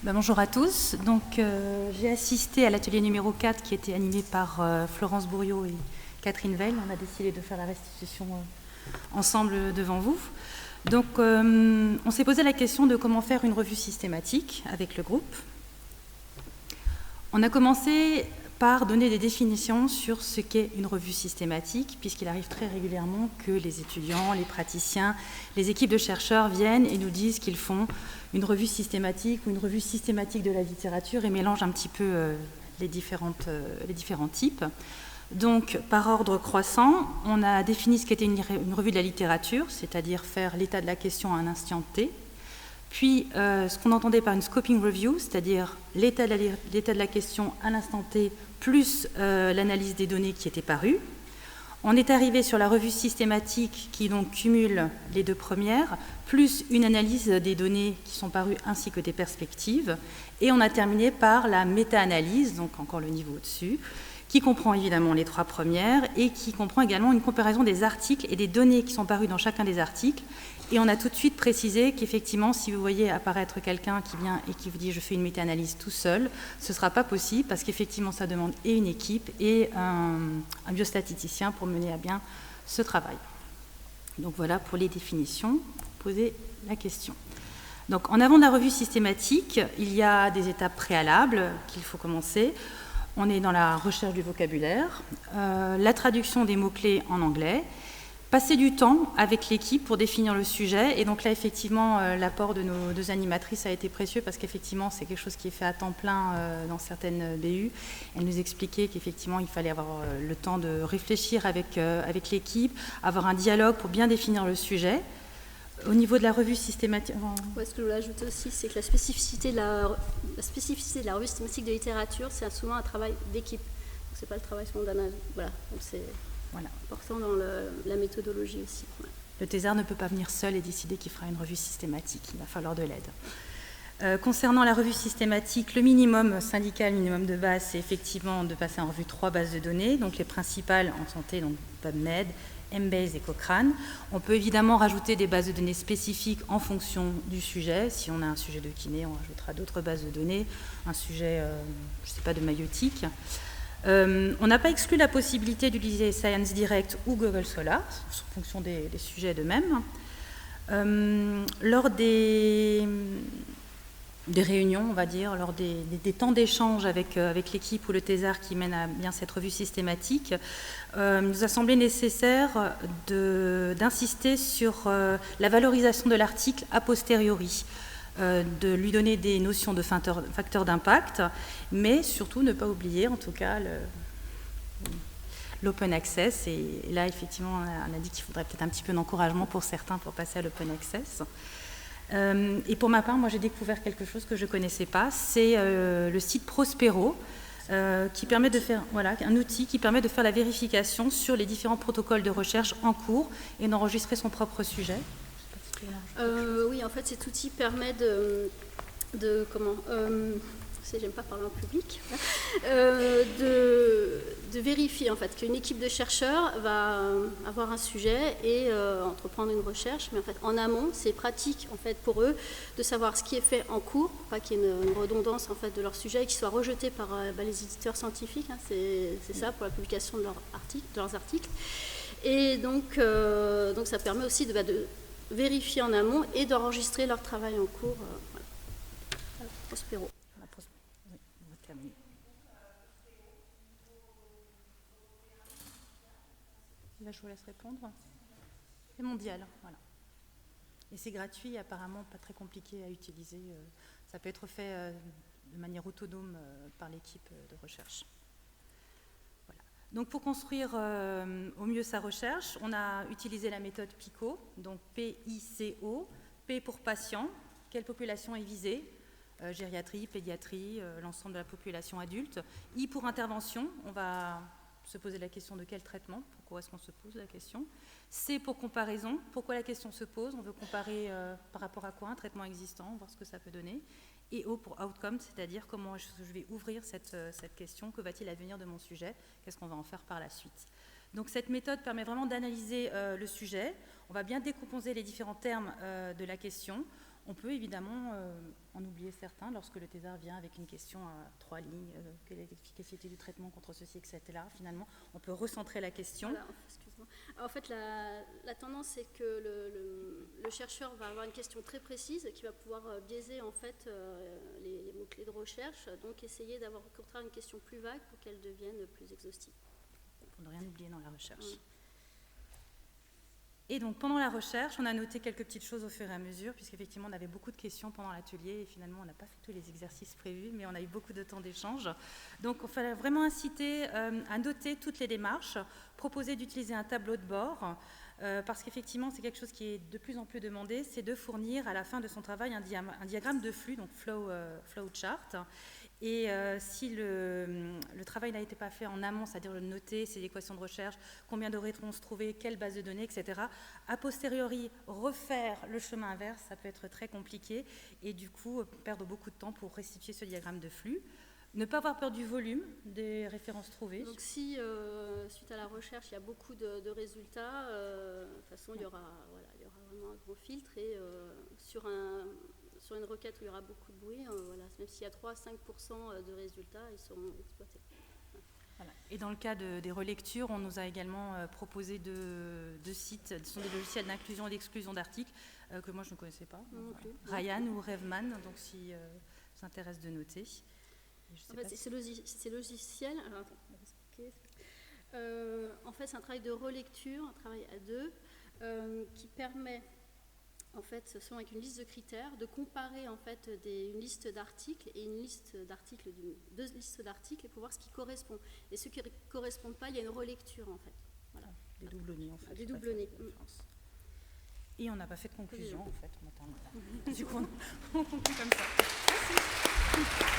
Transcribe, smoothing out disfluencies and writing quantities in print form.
Bonjour à tous. Donc, j'ai assisté à l'atelier numéro 4 qui était animé par Florence Bourriot et Catherine Veil. On a décidé de faire la restitution ensemble devant vous. Donc, on s'est posé la question de comment faire une revue systématique avec le groupe. On a commencé par donner des définitions sur ce qu'est une revue systématique, puisqu'il arrive très régulièrement que les étudiants, les praticiens, les équipes de chercheurs viennent et nous disent qu'ils font une revue systématique ou une revue systématique de la littérature et mélangent un petit peu les différents types. Donc, par ordre croissant, on a défini ce qu'était une revue de la littérature, c'est-à-dire faire l'état de la question à un instant T. Puis, ce qu'on entendait par une scoping review, c'est-à-dire l'état de la question à l'instant T, plus l'analyse des données qui étaient parues. On est arrivé sur la revue systématique qui donc cumule les deux premières, plus une analyse des données qui sont parues ainsi que des perspectives. Et on a terminé par la méta-analyse, donc encore le niveau au-dessus, qui comprend évidemment les trois premières et qui comprend également une comparaison des articles et des données qui sont parues dans chacun des articles. Et on a tout de suite précisé qu'effectivement, si vous voyez apparaître quelqu'un qui vient et qui vous dit « je fais une méta-analyse tout seul », ce ne sera pas possible parce qu'effectivement, ça demande et une équipe et un biostatisticien pour mener à bien ce travail. Donc voilà pour les définitions. Posez la question. Donc en avant de la revue systématique, il y a des étapes préalables qu'il faut commencer. On est dans la recherche du vocabulaire, la traduction des mots-clés en anglais, passer du temps avec l'équipe pour définir le sujet. Et donc là, effectivement, l'apport de nos deux animatrices a été précieux parce qu'effectivement, c'est quelque chose qui est fait à temps plein dans certaines BU. Elles nous expliquaient qu'effectivement, il fallait avoir le temps de réfléchir avec l'équipe, avoir un dialogue pour bien définir le sujet. Au niveau de la revue systématique... Ouais, ce que je voulais ajouter aussi, c'est que la spécificité de la revue systématique de littérature, c'est souvent un travail d'équipe. Ce n'est pas le travail spontané. Voilà, donc c'est important dans la méthodologie aussi. Ouais. Le thésard ne peut pas venir seul et décider qu'il fera une revue systématique. Il va falloir de l'aide. Concernant la revue systématique, le minimum syndical, le minimum de base, c'est effectivement de passer en revue 3 bases de données, donc les principales en santé, donc PubMed, Embase et Cochrane. On peut évidemment rajouter des bases de données spécifiques en fonction du sujet. Si on a un sujet de kiné, on rajoutera d'autres bases de données. Un sujet, je ne sais pas, de maïeutique. On n'a pas exclu la possibilité d'utiliser Science Direct ou Google Scholar, en fonction des sujets d'eux-mêmes. Lors des réunions, on va dire, lors des temps d'échange avec l'équipe ou le thésard qui mène à bien cette revue systématique, il nous a semblé nécessaire d'insister sur la valorisation de l'article a posteriori, de lui donner des notions de facteurs d'impact, mais surtout ne pas oublier, en tout cas, l'open access. Et là, effectivement, on a dit qu'il faudrait peut-être un petit peu d'encouragement pour certains pour passer à l'open access. Et pour ma part, moi j'ai découvert quelque chose que je ne connaissais pas, c'est le site Prospero, qui permet de faire, un outil qui permet de faire la vérification sur les différents protocoles de recherche en cours et d'enregistrer son propre sujet. Oui, en fait, cet outil permet j'aime pas parler en public, de vérifier en fait qu'une équipe de chercheurs va avoir un sujet et entreprendre une recherche, mais en fait en amont c'est pratique en fait pour eux de savoir ce qui est fait en cours, pour pas qu'il y ait une redondance en fait de leur sujet et qu'il soit rejeté par les éditeurs scientifiques, hein, c'est ça pour la publication de leurs articles, et donc ça permet aussi de vérifier en amont et d'enregistrer leur travail en cours. Voilà. Prospero. Là, je vous laisse répondre. C'est mondial, voilà. Et c'est gratuit, apparemment pas très compliqué à utiliser. Ça peut être fait de manière autonome par l'équipe de recherche. Voilà. Donc pour construire au mieux sa recherche, on a utilisé la méthode PICO, donc P-I-C-O, P pour patient, quelle population est visée, gériatrie, pédiatrie, l'ensemble de la population adulte. I pour intervention, on va se poser la question de quel traitement, pourquoi est-ce qu'on se pose la question. C pour comparaison, pourquoi la question se pose, on veut comparer par rapport à quoi un traitement existant, voir ce que ça peut donner. Et O pour outcome, c'est-à-dire comment je vais ouvrir cette question, que va-t-il advenir de mon sujet, qu'est-ce qu'on va en faire par la suite. Donc cette méthode permet vraiment d'analyser le sujet, on va bien décomposer les différents termes de la question, On peut évidemment en oublier certains lorsque le thésard vient avec une question à 3 lignes, quelle est l'efficacité du traitement contre ceci, etc. Finalement, on peut recentrer la question. Voilà, excuse-moi. En fait, la tendance, c'est que le chercheur va avoir une question très précise qui va pouvoir biaiser en fait, les mots-clés de recherche, donc essayer d'avoir au contraire une question plus vague pour qu'elle devienne plus exhaustive. Pour ne rien oublier dans la recherche. Et donc, pendant la recherche, on a noté quelques petites choses au fur et à mesure, puisqu'effectivement, on avait beaucoup de questions pendant l'atelier, et finalement, on n'a pas fait tous les exercices prévus, mais on a eu beaucoup de temps d'échange. Donc, il fallait vraiment inciter à noter toutes les démarches, proposer d'utiliser un tableau de bord, parce qu'effectivement, c'est quelque chose qui est de plus en plus demandé, c'est de fournir à la fin de son travail un diagramme de flux, donc flow chart. Et si le travail n'a été pas fait en amont, c'est-à-dire le noter, ces équations de recherche, combien de réponses trouvées, quelle base de données, etc., a posteriori, refaire le chemin inverse, ça peut être très compliqué, et du coup, perdre beaucoup de temps pour restituer ce diagramme de flux. Ne pas avoir peur du volume des références trouvées. Donc si, suite à la recherche, il y a beaucoup de résultats, de toute façon, il y aura vraiment un gros filtre, et sur une requête où il y aura beaucoup de bruit, même s'il y a 3-5% de résultats, ils seront exploités. Voilà. Et dans le cas des relectures, on nous a également proposé deux sites, ce sont des logiciels d'inclusion et d'exclusion d'articles, que moi je ne connaissais pas. Non plus. Ryan ou Revman, donc si ça intéresse de noter. En fait, ces logiciels, alors attends, on va expliquer. En fait, c'est un travail de relecture, un travail à deux, qui permet, en fait, selon avec une liste de critères, de comparer en fait une liste d'articles et une liste d'articles, deux listes d'articles, et pour voir ce qui correspond. Et ceux qui ne correspondent pas, il y a une relecture en fait. Voilà. Des doublonnés en fait. Des doublonnés. Et on n'a pas fait de conclusion en fait. Du coup, on conclut comme ça. Merci.